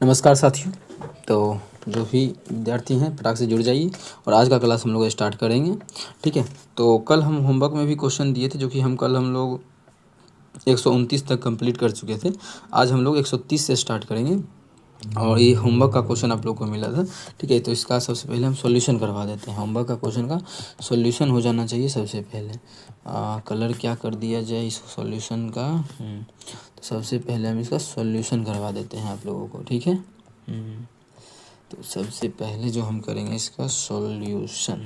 नमस्कार साथियों। तो जो भी विद्यार्थी हैं फटाक से जुड़ जाइए और आज का क्लास हम लोग स्टार्ट करेंगे। ठीक है, तो कल हम होमवर्क में भी क्वेश्चन दिए थे जो कि हम लोग 129 तक कंप्लीट कर चुके थे। आज हम लोग 130 से स्टार्ट करेंगे और ये होमवर्क का क्वेश्चन आप लोग को मिला था। ठीक है, तो इसका सबसे पहले हम सॉल्यूशन करवा देते हैं। होमवर्क का क्वेश्चन का सॉल्यूशन हो जाना चाहिए सबसे पहले। कलर क्या कर दिया जाए इस सॉल्यूशन का। तो सबसे पहले हम इसका सॉल्यूशन करवा देते हैं आप लोगों को। ठीक है, तो सबसे पहले जो हम करेंगे इसका सॉल्यूशन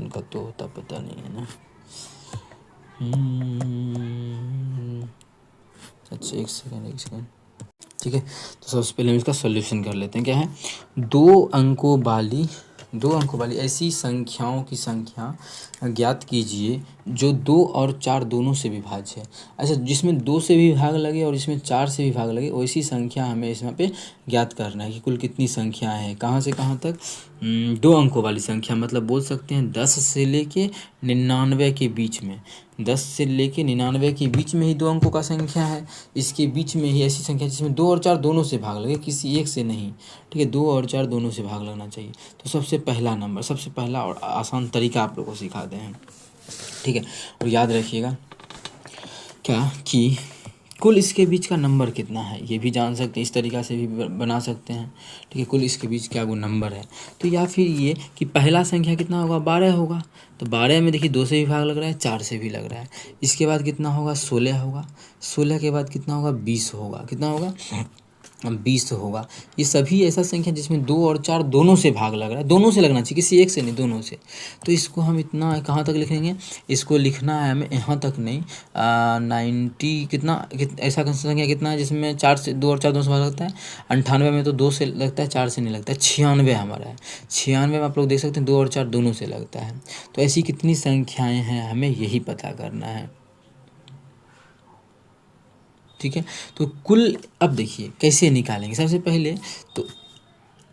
का तो होता पता नहीं है ना। अच्छा एक सेकेंड। ठीक है, तो सबसे पहले हम इसका सॉल्यूशन कर लेते हैं। क्या है, दो अंकों वाली ऐसी संख्याओं की संख्या ज्ञात कीजिए जो 2 और 4 दोनों से विभाज्य है। अच्छा, जिसमें 2 से भी भाग लगे और इसमें 4 से भी भाग लगे वैसी संख्या हमें इसमें पे ज्ञात करना है कि कुल कितनी संख्याएं हैं, कहाँ से कहाँ तक। 2 अंकों वाली संख्या मतलब बोल सकते हैं 10 से लेके 99 के बीच में। 10 से लेके 99 के बीच में ही 2 अंकों का संख्या है। इसके बीच में ही ऐसी संख्या जिसमें 2 और 4 दोनों से भाग लगे, किसी एक से नहीं। ठीक है, 2 और 4 दोनों से भाग लगना चाहिए। तो सबसे पहला और आसान तरीका आप लोगों को सिखाते हैं। ठीक है, और याद रखिएगा क्या कि कुल इसके बीच का नंबर कितना है ये भी जान सकते हैं, इस तरीक़ा से भी बना सकते हैं। ठीक है, कुल इसके बीच क्या वो नंबर है। तो या फिर ये कि पहला संख्या कितना होगा, 12 होगा। तो 12 में देखिए 2 से भी भाग लग रहा है, 4 से भी लग रहा है। इसके बाद कितना होगा, 16 होगा। 16 के बाद कितना होगा, 20 होगा। कितना होगा, 20 होगा। ये सभी ऐसा संख्या जिसमें 2 और 4 दोनों से भाग लग रहा है, दोनों से लगना चाहिए, किसी एक से नहीं, दोनों से। तो इसको हम इतना कहाँ तक लिखेंगे, इसको लिखना है हमें यहाँ तक नहीं। 90 ऐसा संख्या कितना है जिसमें 2 और 4 दोनों से भाग लगता है। 98 में तो 2 से लगता है, 4 से नहीं लगता है। 96 हमारा है। 96 में आप लोग देख सकते हैं 2 और 4 दोनों से लगता है। तो ऐसी कितनी संख्याएँ हैं हमें यही पता करना है। ठीक है, तो कुल अब देखिए कैसे निकालेंगे। सबसे पहले तो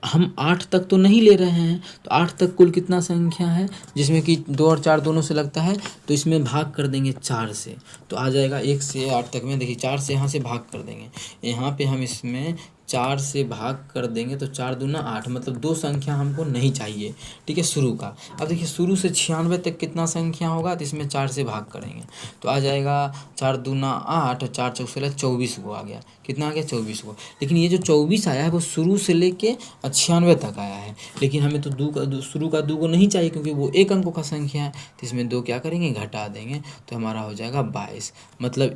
हम 8 तक तो नहीं ले रहे हैं, तो 8 तक कुल कितना संख्या है जिसमें कि 2 और 4 दोनों से लगता है। तो इसमें भाग कर देंगे 4 से, तो आ जाएगा 1 से 8 तक में। देखिए 4 से यहाँ से भाग कर देंगे, यहाँ पे हम इसमें 4 से भाग कर देंगे तो 4 दूना 8, मतलब 2 संख्या हमको नहीं चाहिए। ठीक है, शुरू का। अब देखिए शुरू से 96 तक कितना संख्या होगा, तो इसमें 4 से भाग करेंगे तो आ जाएगा 4 दूना 8, 4 चौक 16, 24 को आ गया। कितना आ गया, 24 को। लेकिन ये जो 24 आया है वो शुरू से लेके 96 तक आया है। लेकिन हमें तो शुरू का 2 को नहीं चाहिए क्योंकि वो 1 अंकों का संख्या है। तो इसमें 2 क्या करेंगे, घटा देंगे, तो हमारा हो जाएगा 22। मतलब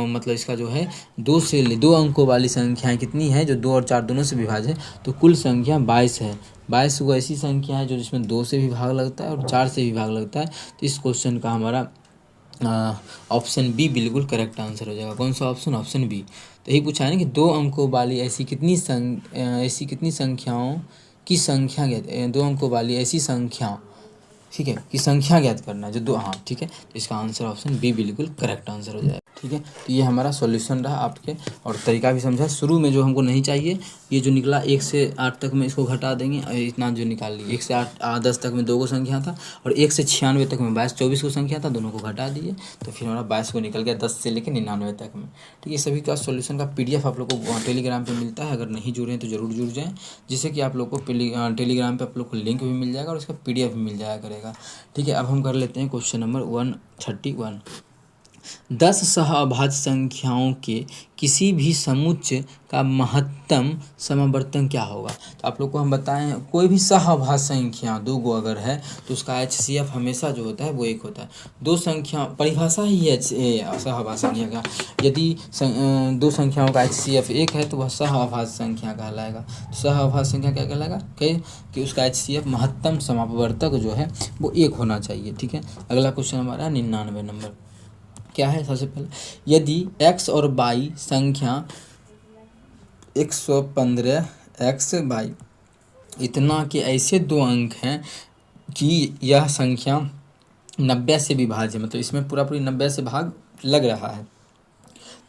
मतलब इसका जो है 2 अंकों वाली संख्याएं कितनी है जो 2 और 4 दोनों से विभाज्य है। तो कुल संख्या 22 है। 22 वो ऐसी संख्या है जो जिसमें 2 से भी भाग लगता है और 4 से भी भाग लगता है। तो इस क्वेश्चन का हमारा ऑप्शन बी बिल्कुल करेक्ट आंसर हो जाएगा। कौन सा ऑप्शन, ऑप्शन बी। तो यही पूछा है ना कि 2 अंकों वाली ऐसी कितनी संख्याओं की संख्या 2 अंकों वाली ऐसी संख्या, ठीक है, कि संख्या ज्ञात करना है जो 2। हाँ ठीक है, तो इसका आंसर ऑप्शन बी बिल्कुल करेक्ट आंसर हो जाएगा। ठीक है, तो ये हमारा सॉल्यूशन रहा आपके, और तरीका भी समझा। शुरू में जो हमको नहीं चाहिए, ये जो निकला 1 से 8 तक में इसको घटा देंगे, और इतना जो निकाल लिए 1 से 10 तक में 2 को संख्या था, और 1 से 96 तक में 24 को संख्या था, दोनों को घटा दिए तो फिर हमारा 22 को निकल गया 10 से लेकर 99 तक में। ठीक है, सभी का सॉल्यूशन का PDF आप लोग को टेलीग्राम पे मिलता है। अगर नहीं जुड़े हैं तो ज़रूर जुड़ जाएँ, जिससे कि आप लोग को टेलीग्राम पे आप लोग को लिंक भी मिल जाएगा और उसका PDF भी मिल जाया करेगा। ठीक है, अब हम कर लेते हैं क्वेश्चन नंबर 131। 10 सहअभाज्य संख्याओं के किसी भी समुच्चय का महत्तम समावर्तन क्या होगा। तो आप लोग को हम बताएं, कोई भी सहअभाज्य संख्या 2 गो अगर है तो उसका HCF हमेशा जो होता है वो 1 होता है। 2 संख्या परिभाषा ही है सहअभाज्य संख्या का। यदि 2 संख्याओं का HCF 1 है तो वह सहअभाज्य संख्या कहलाएगा। सहअभाज्य संख्या क्या कहलाएगा कि उसका HCF महत्तम समापवर्तक जो है वो 1 होना चाहिए। ठीक है, अगला क्वेश्चन हमारा 99 नंबर क्या है। सबसे पहले, यदि x और y संख्या 115 x y इतना के ऐसे 2 अंक हैं कि यह संख्या 90 से विभाज्य, मतलब इसमें पूरी 90 से भाग लग रहा है,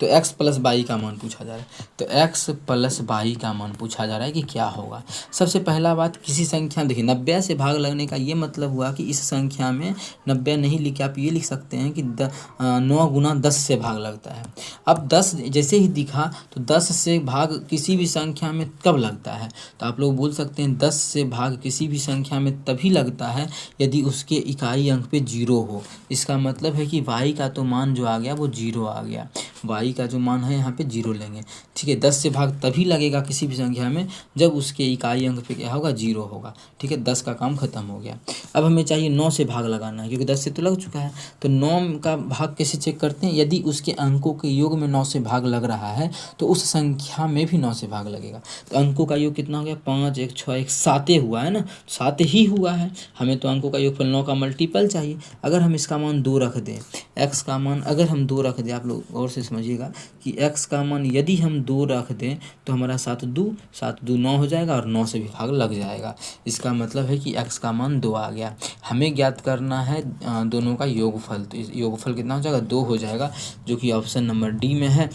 तो x प्लस वाई का मान पूछा जा रहा है। तो x प्लस वाई का मान पूछा जा रहा है कि क्या होगा। सबसे पहला बात, किसी संख्या देखिए 90 से भाग लगने का ये मतलब हुआ कि इस संख्या में 90 नहीं लिख के आप ये लिख सकते हैं कि 9 गुना 10 से भाग लगता है। अब 10 जैसे ही दिखा तो 10 से भाग किसी भी संख्या में कब लगता है, तो आप लोग बोल सकते हैं 10 से भाग किसी भी संख्या में तभी लगता है यदि उसके इकाई अंक पे 0 हो। इसका मतलब है कि y का तो मान जो आ गया वो 0 आ गया, y का जो मान है यहाँ पे 0 लेंगे, ठीक है। 10 से भाग तभी लगेगा किसी भी संख्या में जब उसके इकाई अंक पे क्या होगा, 0 होगा, ठीक है। 10 का काम खत्म हो गया। अब हमें चाहिए 9 से भाग लगाना है, क्योंकि 10 से तो लग चुका है। तो 9 का भाग कैसे चेक करते हैं, यदि उसके अंकों के योग में 9 से भाग लग रहा है तो उस संख्या में भी 9 से भाग लगेगा। तो अंकों का योग कितना हो गया, 5 1 6 1 7 हुआ है ना, 7 ही हुआ है। हमें तो अंकों का योगफल 9 का मल्टीपल चाहिए। अगर हम इसका मान 2 रख दें, x का मान अगर हम 2 रख दें, आप लोग और से समझिएगा कि x का मान यदि हम 2 रख दें तो हमारा 7 2 9 हो जाएगा और 9 से भी भाग लग जाएगा। इसका मतलब है कि x का मान 2 आ गया। हमें ज्ञात करना है दोनों का योगफल। तो इस योगफल कितना हो जाएगा, 2 हो जाएगा, जो कि ऑप्शन नंबर डी में है।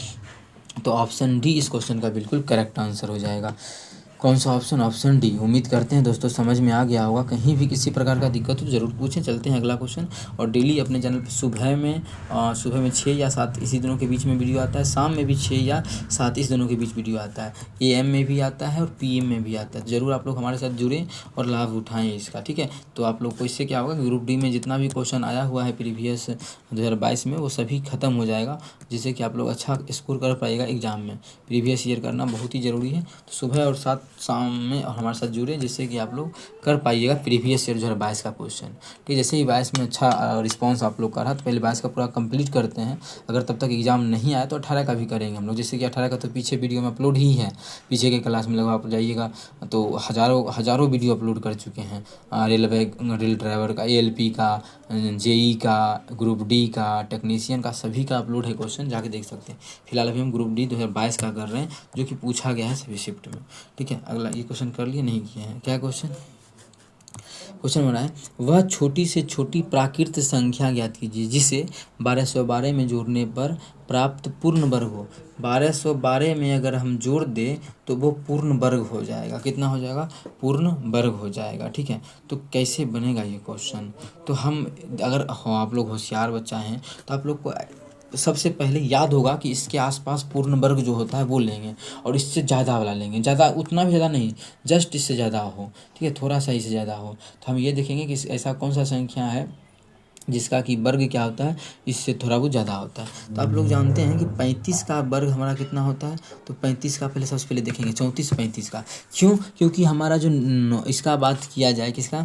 तो ऑप्शन डी इस क्वेश्चन का बिल्कुल करेक्ट आंसर हो जाएगा। कौन सा ऑप्शन, ऑप्शन डी। उम्मीद करते हैं दोस्तों समझ में आ गया होगा। कहीं भी किसी प्रकार का दिक्कत हो ज़रूर पूछें। चलते हैं अगला क्वेश्चन। और डेली अपने चैनल पे सुबह में 6 या 7 इसी दिनों के बीच में वीडियो आता है, शाम में भी 6 या 7 इस दिनों के बीच वीडियो आता है, AM में भी आता है और PM में भी आता है। ज़रूर आप लोग हमारे साथ जुड़ें और लाभ उठाएँ इसका, ठीक है। तो आप लोग को इससे क्या होगा, ग्रुप डी में जितना भी क्वेश्चन आया हुआ है प्रीवियस 2022 में वो सभी खत्म हो जाएगा, जिससे कि आप लोग अच्छा स्कोर कर पाएगा एग्ज़ाम में। प्रीवियस ईयर करना बहुत ही ज़रूरी है। तो सुबह और 7 शाम में और हमारे साथ जुड़े, जिससे कि आप लोग कर पाइएगा प्रीवियस ईयर 2022 का क्वेश्चन, ठीक है। जैसे ही 22 में अच्छा रिस्पांस आप लोग का रहा तो पहले 22 का पूरा कंप्लीट करते हैं। अगर तब तक एग्ज़ाम नहीं आया तो 18 का भी करेंगे हम लोग। जैसे कि 18 का तो पीछे वीडियो में अपलोड ही है, पीछे के क्लास में लगा आप जाइएगा तो हज़ारों वीडियो अपलोड कर चुके हैं। रेल ड्राइवर का, ALP का, JE का, ग्रुप डी का, टेक्नीशियन का, सभी का अपलोड है क्वेश्चन, जाके देख सकते हैं। फिलहाल अभी हम ग्रुप डी 2022 का कर रहे हैं, जो कि पूछा गया है सभी शिफ्ट में, ठीक है। अगला ये क्वेश्चन कर लिए, नहीं किए हैं। क्या क्वेश्चन बना है, वह छोटी से छोटी प्राकृत संख्या ज्ञात कीजिए जिसे 1212 में जोड़ने पर प्राप्त पूर्ण वर्ग हो। 1212 में अगर हम जोड़ दें तो वो पूर्ण वर्ग हो जाएगा। कितना हो जाएगा, पूर्ण वर्ग हो जाएगा, ठीक है। तो कैसे बनेगा ये क्वेश्चन, तो हम अगर आप लोग होशियार बच्चा हैं तो आप लोग को सबसे पहले याद होगा कि इसके आसपास पूर्ण वर्ग जो होता है वो लेंगे और इससे ज़्यादा वाला लेंगे। ज़्यादा उतना भी ज़्यादा नहीं, जस्ट इससे ज़्यादा हो, ठीक है, थोड़ा सा इससे ज़्यादा हो। तो हम ये देखेंगे कि ऐसा कौन सा संख्या है जिसका कि वर्ग क्या होता है, इससे थोड़ा बहुत ज़्यादा होता है। तो आप लोग जानते हैं कि 35 का वर्ग हमारा कितना होता है, तो 35 का पहले सबसे पहले देखेंगे 34 35 का। क्यों, क्योंकि हमारा जो इसका बात किया जाए किसका,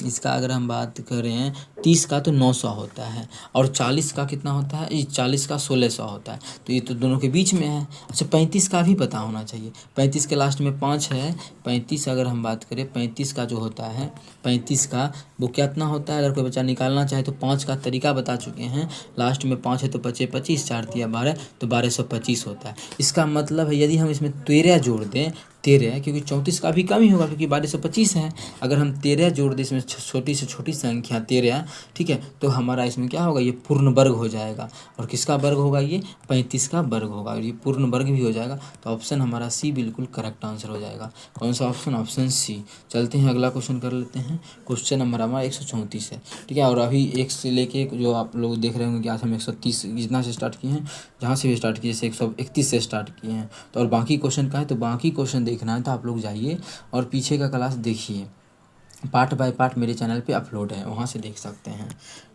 इसका अगर हम बात करें 30 का तो 900 होता है और 40 का कितना होता है, 40 का 1600 होता है। तो ये तो दोनों के बीच में है। अच्छा 35 का भी पता होना चाहिए, 35 के लास्ट में 5 है। 35 अगर हम बात करें 35 का जो होता है, 35 का वो कितना होता है, अगर कोई बच्चा निकालना चाहे तो 5 का तरीका बता चुके हैं। लास्ट में 5 है तो 5 25, 4 तिया 12 तो 1225 होता है। इसका मतलब है यदि हम इसमें 13 जोड़ दें, 13 क्योंकि 34 का भी कम ही होगा क्योंकि 1225 है। अगर हम 13 जोड़ दें इसमें छोटी से छोटी संख्या 13, ठीक है, तो हमारा इसमें क्या होगा, ये पूर्ण वर्ग हो जाएगा। और किसका वर्ग होगा, ये 35 का वर्ग होगा और ये पूर्ण वर्ग भी हो जाएगा। तो ऑप्शन हमारा सी बिल्कुल करेक्ट आंसर हो जाएगा। कौन सा ऑप्शन, ऑप्शन सी। चलते हैं अगला क्वेश्चन कर लेते हैं। क्वेश्चन नंबर हमारा 134 है, ठीक है। और अभी 1 से लेके जो आप लोग देख रहे होंगे कि आज हम 130 जितना से स्टार्ट किए हैं, जहाँ से भी स्टार्ट किए जैसे 131 से स्टार्ट किए हैं। तो और बाकी क्वेश्चन का है, तो बाकी क्वेश्चन देखना है तो आप लोग जाइए और पीछे का क्लास देखिए, पार्ट बाय पार्ट मेरे चैनल पे अपलोड है, वहाँ से देख सकते हैं,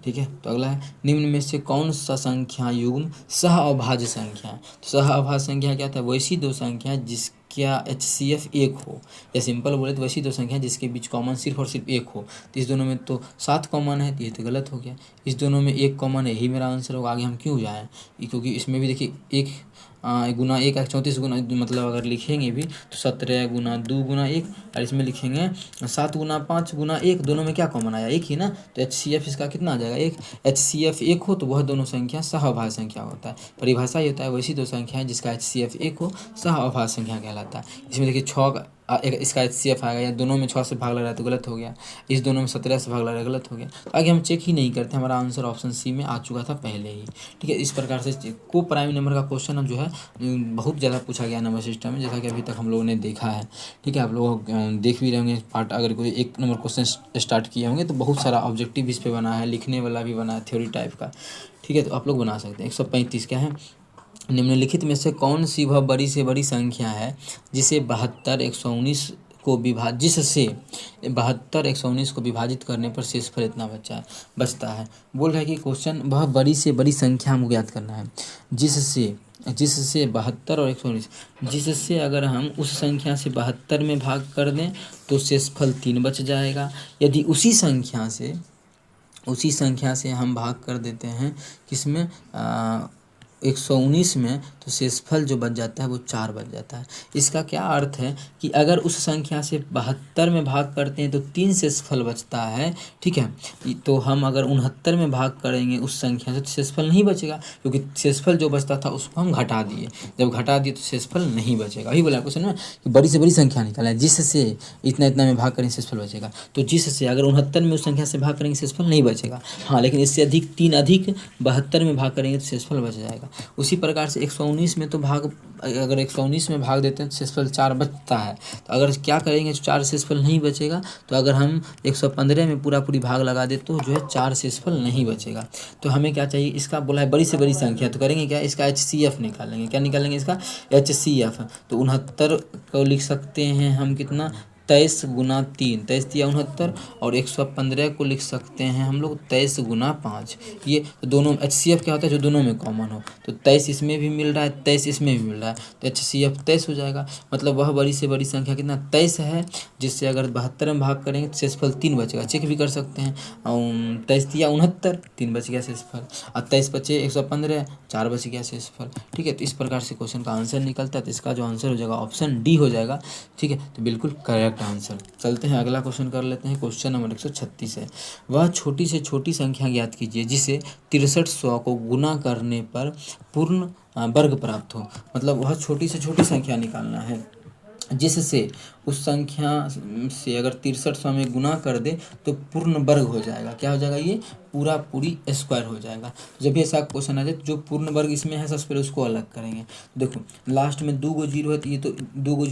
ठीक है। तो अगला है, निम्न में से कौन सा संख्या युग्म सह अभाज्य संख्या है। तो सह अभाज्य संख्या क्या था, वैसी दो संख्या जिसका HCF 1 हो, या सिंपल बोले तो वैसी दो संख्या जिसके बीच कॉमन सिर्फ और सिर्फ 1 हो। तो इस दोनों में तो 7 कॉमन है, तो ये तो गलत हो गया। इस दोनों में 1 कॉमन है, यही मेरा आंसर होगा। आगे हम क्यों जाएँ, क्योंकि इसमें भी देखिए 1 गुना 1 34 गुना, मतलब अगर लिखेंगे भी तो 17 गुना 2 गुना 1, और इसमें लिखेंगे 7 गुना 5 गुना 1, दोनों में क्या कॉमन आया, 1 ही ना। तो HCF इसका कितना आ जाएगा, 1। HCF 1 हो तो वह दोनों संख्या सहअभाज्य संख्या होता है। परिभाषा ये होता है वैसी दो संख्या है जिसका HCF 1 हो, सहअभाज्य संख्या कहलाता है। इसमें देखिए 6 इसका HCF आएगा, या दोनों में 6 से भाग लग रहा है तो गलत हो गया, इस दोनों में 17 से भाग लग रहा है गलत हो गया। तो आगे हम चेक ही नहीं करते, हमारा आंसर ऑप्शन सी में आ चुका था पहले ही। ठीक है, इस प्रकार से को प्राइम नंबर का क्वेश्चन अब जो है बहुत ज़्यादा पूछा गया नंबर सिस्टम में, जैसा कि अभी तक हम लोगों ने देखा है। ठीक है, आप लोग देख भी रहे होंगे पार्ट, अगर कोई 1 नंबर क्वेश्चन स्टार्ट किए होंगे तो बहुत सारा ऑब्जेक्टिव इस पर बना है, लिखने वाला भी बना है थ्योरी टाइप का। ठीक है, तो आप लोग बना सकते हैं। 135 क्या है, निम्नलिखित में से कौन सी वह बड़ी से बड़ी संख्या है जिसे 72 119 को जिससे 72 119 को विभाजित करने पर शेषफल इतना बचता है। बोल रहा है कि क्वेश्चन वह बड़ी से बड़ी संख्या हमको ज्ञात करना है जिससे 72 और 119, जिससे अगर हम उस संख्या से 72 में भाग कर दें तो शेषफल 3 बच जाएगा। यदि उसी संख्या से हम भाग कर देते हैं किसमें 119 में, तो शेषफल जो बच जाता है वो 4 बच जाता है। इसका क्या अर्थ है कि अगर उस संख्या से 72 में भाग करते हैं तो 3 शेषफल बचता है। ठीक है, तो हम अगर 69 में भाग करेंगे उस संख्या से तो शेषफल नहीं बचेगा, क्योंकि शेषफल जो बचता था उसको हम घटा दिए, जब घटा दिए तो शेषफल नहीं बचेगा। वही बोला क्वेश्चन में कि बड़ी से बड़ी संख्या निकाला है जिससे इतना इतना में भाग करेंगे शेषफल बचेगा, तो जिससे अगर 69 में उस संख्या से भाग करेंगे शेषफल नहीं बचेगा। हाँ, लेकिन इससे अधिक 3 अधिक 72 में भाग करेंगे तो शेषफल बच जाएगा। उसी प्रकार से 119 में तो अगर 119 में भाग देते हैं तो शेषफल 4 बचता है, तो अगर क्या करेंगे तो 4 शेषफल नहीं बचेगा। तो अगर हम 115 में पूरी भाग लगा दे तो जो है 4 शेषफल नहीं बचेगा। तो हमें क्या चाहिए, इसका बोला है बड़ी से बड़ी संख्या, तो करेंगे क्या, इसका HCF निकालेंगे। क्या निकालेंगे, इसका HCF। तो 69 को लिख सकते हैं हम कितना, 23 गुना 3, 23 या 69, और 115 को लिख सकते हैं हम लोग 23 गुना 5। ये तो दोनों HCF क्या होता है, जो दोनों में कॉमन हो, तो 23 इसमें भी मिल रहा है, 23 इसमें भी मिल रहा है, तो HCF 23 हो जाएगा। मतलब वह बड़ी से बड़ी संख्या कितना 23 है, जिससे अगर 72 में भाग करेंगे तो शेषफल 3 बचेगा। चेक भी कर सकते हैं, 23 या 69, 3 बच गया शेषफल, और 23 बचे 115, 4 बच गया शेषफल। ठीक है, तो इस प्रकार से क्वेश्चन का आंसर निकलता है। तो इसका जो आंसर हो जाएगा ऑप्शन डी हो जाएगा। ठीक है, तो बिल्कुल करेक्ट आंसर। चलते हैं अगला क्वेश्चन कर लेते हैं। क्वेश्चन नंबर 136 है, वह छोटी से छोटी संख्या ज्ञात कीजिए जिसे 6300 को गुना करने पर पूर्ण वर्ग प्राप्त हो। मतलब वह छोटी से छोटी संख्या निकालना है जिससे उस संख्या से अगर 6300 में गुना कर दे तो पूर्ण वर्ग हो जाएगा। क्या हो जाएगा, ये पूरी स्क्वायर हो जाएगा। जब भी ऐसा क्वेश्चन आ जाए तो जो पूर्ण वर्ग इसमें है सबसे पहले उसको अलग करेंगे। देखो लास्ट में 2 गो जीरो है, तो ये तो 2 गो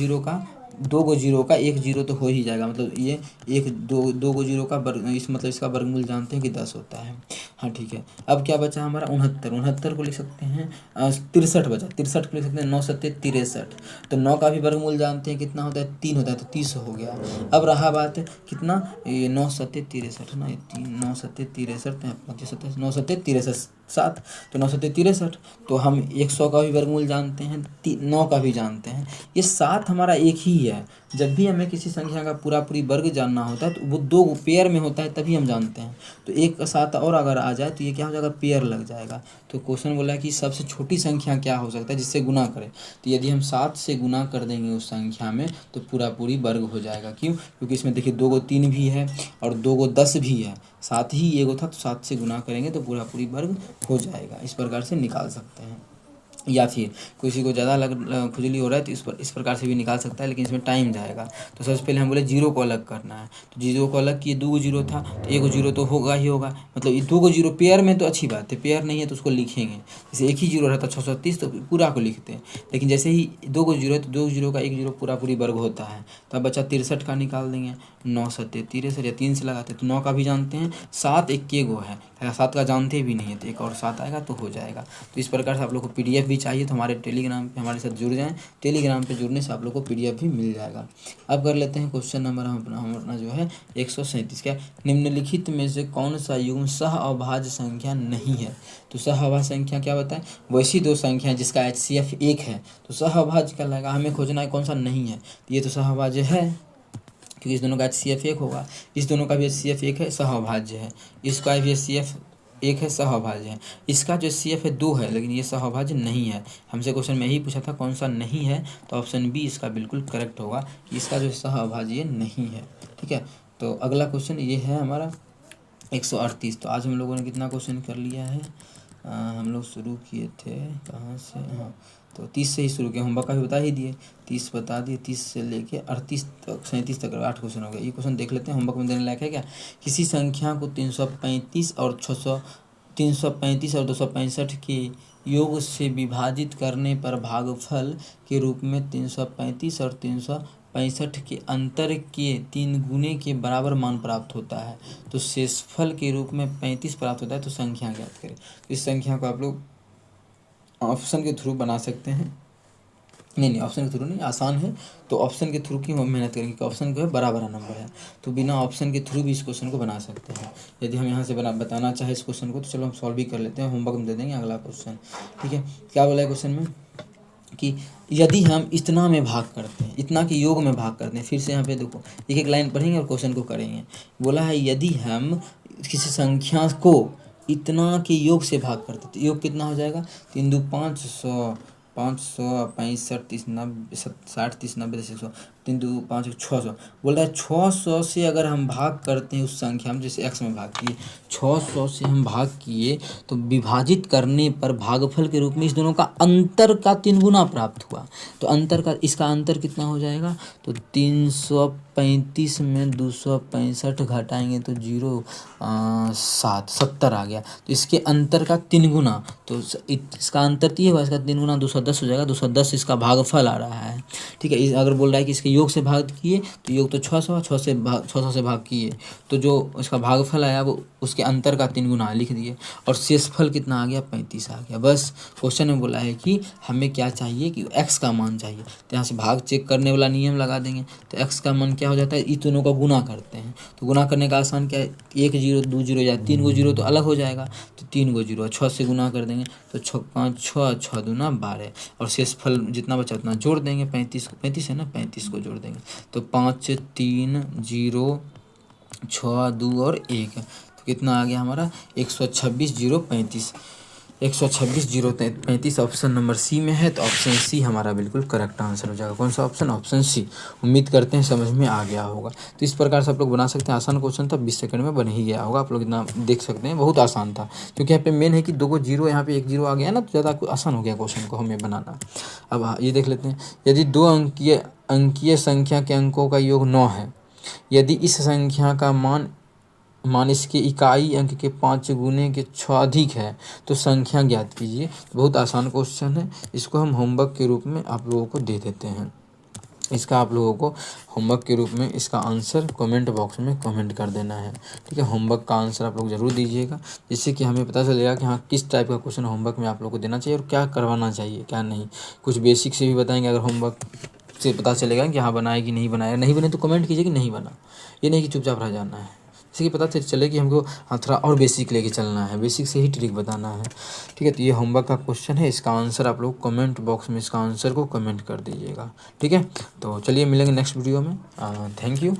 जीरो का 1 जीरो तो हो ही जाएगा। मतलब ये 2 गो जीरो का वर्ग, मतलब इसका वर्गमूल जानते हैं कि 10 होता है। हाँ ठीक है, अब क्या बचा हमारा 69 को लिख सकते हैं 63 बचा, 63 को लिख सकते हैं 9 सत्ते 63। तो 9 का भी वर्गमूल जानते हैं कितना होता है, 3 होता है, तो 30 हो गया। अब रहा बात कितना, ये 9 सत्ते 63 ना, ये 9 सत्ते 63, 9 सत्ते 63 7, तो 9 सत्ते 63। तो हम 100 का भी वर्गमूल जानते हैं, 9 का भी जानते हैं, ये 7 हमारा एक ही है। जब भी हमें किसी संख्या का पूरी वर्ग जानना होता है तो वो 2 पेयर में होता है, तभी हम जानते हैं। तो एक का 7 और अगर आ जाए तो ये क्या हो जाएगा, पेयर लग जाएगा। तो क्वेश्चन बोला है कि सबसे छोटी संख्या क्या हो सकता है जिससे गुना करें, तो यदि हम 7 से गुना कर देंगे उस संख्या में तो पूरी वर्ग हो जाएगा। क्यों, क्योंकि इसमें देखिए 2 गो 3 भी है और 2 गो 10 भी है, 7 ही एगो था, तो 7 से गुना करेंगे तो पूरी वर्ग हो जाएगा। इस प्रकार से निकाल सकते हैं। या फिर किसी को ज़्यादा खुजली हो रहा है तो इस प्रकार से भी निकाल सकता है, लेकिन इसमें टाइम जाएगा। तो सबसे पहले हम बोले जीरो को अलग करना है, तो जीरो को अलग किए, 2 गो जीरो था तो 1 गो जीरो तो होगा ही होगा। मतलब ये 2 गो जीरो पेयर में तो अच्छी बात है, पेयर नहीं है तो उसको लिखेंगे। जैसे एक ही जीरो रहता 630 तो पूरा को लिखते हैं, लेकिन जैसे ही 2 गो जीरो है तो 2 जीरो का 1 जीरो पूरी वर्ग होता है। तो अब बच्चा 63 का निकाल देंगे, 9 सत्ते 63, या 3 से लगाते तो 9 का भी जानते हैं, 7 एक गो है, 7 का जानते भी नहीं है, तो एक और 7 आएगा तो हो जाएगा। तो इस प्रकार से आप लोग को PDF भी चाहिए तो हमारे टेलीग्राम पे हमारे साथ जुड़ जाएं। टेलीग्राम पे जुड़ने से आप लोग को PDF भी मिल जाएगा। अब कर लेते हैं क्वेश्चन नंबर हम अपना जो है 137। क्या, निम्नलिखित में से कौन सा युग्म सह अभाज्य संख्या नहीं है। तो सह अभाज्य संख्या क्या बताएं, वैसी 2 संख्या जिसका HCF 1 है तो सह अभाज्य कहलाएगा। हमें खोजना है कौन सा नहीं है, तो ये तो सह अभाज्य है क्योंकि इस दोनों का HCF 1 होगा, इस दोनों का भी HCF 1 है, सह अभाज्य है। इसका भी HCF 1 है, सहअभाज्य है। इसका जो HCF है 2 है, लेकिन ये सहअभाज्य नहीं है। हमसे क्वेश्चन में यही पूछा था कौन सा नहीं है, तो ऑप्शन बी इसका बिल्कुल करेक्ट होगा कि इसका जो सहअभाज्य नहीं है। ठीक है, तो अगला क्वेश्चन ये है हमारा 138। तो आज हम लोगों ने कितना क्वेश्चन कर लिया है, हम लोग शुरू किए थे कहाँ से, हाँ तो 30 से ही शुरू किया, होमवर्क का भी बता ही दिए, 30 बता दिए, 30 से लेके 38 तक 37 तक 8 क्वेश्चन हो गए। ये क्वेश्चन देख लेते हैं, होमवर्क में देने लायक है क्या। किसी संख्या को 335 और 265 के योग से विभाजित करने पर भागफल के रूप में 335 और 365 के अंतर के 3 गुने के बराबर मान प्राप्त होता है, तो शेषफल के रूप में 35 प्राप्त होता है, तो संख्या ज्ञात करें। इस संख्या को आप लोग ऑप्शन के थ्रू बना सकते हैं, नहीं ऑप्शन के थ्रू नहीं, आसान है, तो ऑप्शन के थ्रू की हम मेहनत करेंगे कि ऑप्शन जो है बड़ा नंबर है, तो बिना ऑप्शन के थ्रू भी इस क्वेश्चन को बना सकते हैं। यदि हम यहाँ से बताना चाहे इस क्वेश्चन को, तो चलो हम सॉल्व भी कर लेते हैं, होमवर्क में दे देंगे अगला क्वेश्चन। ठीक है, क्या बोला है क्वेश्चन में कि यदि हम इतना में भाग करते हैं, इतना के योग में भाग करते हैं, फिर से यहाँ पे देखो एक एक लाइन पढ़ेंगे और क्वेश्चन को करेंगे। बोला है यदि हम किसी संख्या को इतना के योग से भाग करते, तो योग कितना हो जाएगा, 3 2 500, 500 65 30 90 60 30 90 100, 3 2 5 600। बोल रहा है 600 से अगर हम भाग करते हैं उस संख्या में, जैसे x में भाग किए, 600 से हम भाग किए, तो विभाजित करने पर भागफल के रूप में इस दोनों का अंतर का 3 गुना प्राप्त हुआ। तो अंतर का, इसका अंतर कितना हो जाएगा, तो 335 में 265 घटाएंगे तो 70 आ गया। तो इसके अंतर का 3 गुना, तो इसका अंतर 3 है, इसका 3 गुना 210 हो जाएगा। 210 इसका भागफल आ रहा है। ठीक है, अगर बोल रहा है कि इसके योग से भाग किए, तो योग तो 600 600 से भाग किए, तो जो इसका भागफल आया वो उसके अंतर का 3 गुना लिख दिए, और शेषफल कितना आ गया, 35 आ गया। बस क्वेश्चन में बोला है कि हमें क्या चाहिए, कि x का मान चाहिए, तो यहाँ से भाग चेक करने वाला नियम लगा देंगे। तो x का मान क्या हो जाता है, इन दोनों का गुना करते हैं, तो गुना करने का आसान क्या है, 1 0 2 0 या 3 गो 0 तो अलग हो जाएगा, तो 3 गो 0 6 से गुना कर देंगे, तो 6 5 6 6 दूना 12, और शेषफल जितना बचा उतना जोड़ देंगे, 35 है ना, 35 को जोड़ देंगे, तो 5 3 0 6 2 और 1, तो कितना आ गया हमारा 126 0 35, 126 0 35 ऑप्शन नंबर सी में है। तो ऑप्शन सी हमारा बिल्कुल करेक्ट आंसर हो जाएगा। कौन सा ऑप्शन, ऑप्शन सी। उम्मीद करते हैं समझ में आ गया होगा। तो इस प्रकार से आप लोग बना सकते हैं, आसान क्वेश्चन था, 20 सेकंड में बन ही गया होगा। आप लोग इतना देख सकते हैं, बहुत आसान था, क्योंकि यहाँ पे मेन है कि 2 को 0 यहाँ पे 1 0 आ गया ना, तो ज़्यादा आसान हो गया क्वेश्चन को हमें बनाना। अब ये देख लेते हैं, यदि 2 अंकीय संख्या के अंकों का योग 9 है, यदि इस संख्या का मान इसके इकाई अंक के 5 गुने के 6 अधिक है, तो संख्या ज्ञात कीजिए। बहुत आसान क्वेश्चन है, इसको हम होमवर्क के रूप में आप लोगों को दे देते हैं। इसका आप लोगों को होमवर्क के रूप में इसका आंसर कमेंट बॉक्स में कमेंट कर देना है। ठीक है, होमवर्क का आंसर आप लोग ज़रूर दीजिएगा, जिससे कि हमें पता चलेगा कि हाँ किस टाइप का क्वेश्चन होमवर्क में आप लोग को देना चाहिए और क्या करवाना चाहिए क्या नहीं। कुछ बेसिक से भी बताएंगे, अगर होमवर्क से पता चलेगा कि हाँ बनाए कि नहीं बनाया, नहीं बने तो कमेंट कीजिए कि नहीं बना, ये नहीं कि चुपचाप रह जाना है। इससे पता चले कि हमको हाँ थोड़ा और बेसिक लेके चलना है, बेसिक से ही ट्रिक बताना है। ठीक है, तो ये होमवर्क का क्वेश्चन है, इसका आंसर आप लोग कमेंट बॉक्स में इसका आंसर को कमेंट कर दीजिएगा। ठीक है, तो चलिए मिलेंगे नेक्स्ट वीडियो में। Thank you.